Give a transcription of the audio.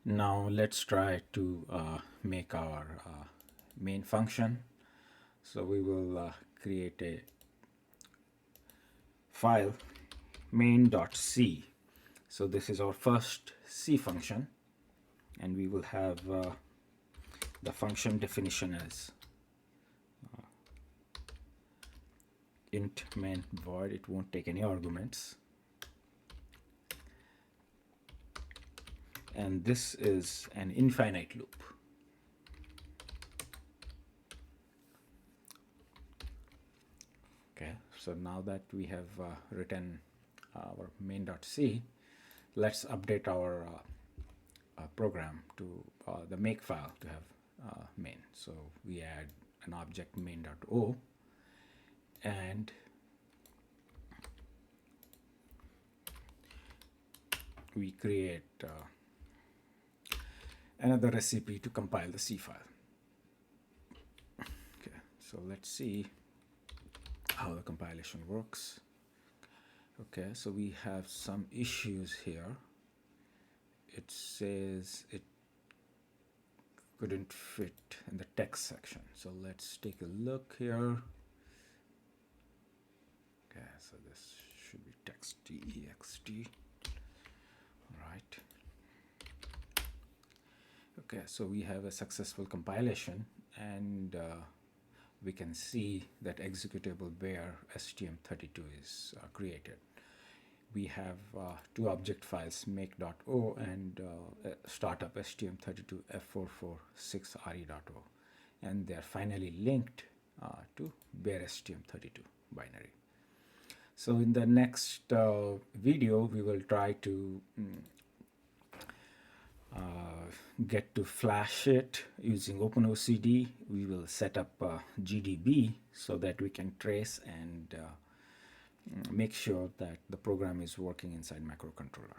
Now let's try to make our main function. So we will create a file main.c. So this is our first C function, and we will have the function definition as int main void. It won't take any arguments. And this is an infinite loop. Okay, so now that we have written our main.c, let's update our program to the make file to have main. So we add an object main.o, and we create another recipe to compile the C file. Okay, so let's see how the compilation works. Okay, so we have some issues here. It says it couldn't fit in the text section. So let's take a look here. Okay, so this should be text text. All right. Okay, so we have a successful compilation, and we can see that executable bear stm32 is created. We have two object files, make.o and startup stm32 f446re.o, and they're finally linked to bear stm32 binary. So in the next video, we will try to get to flash it using OpenOCD. We will set up GDB so that we can trace and make sure that the program is working inside microcontroller.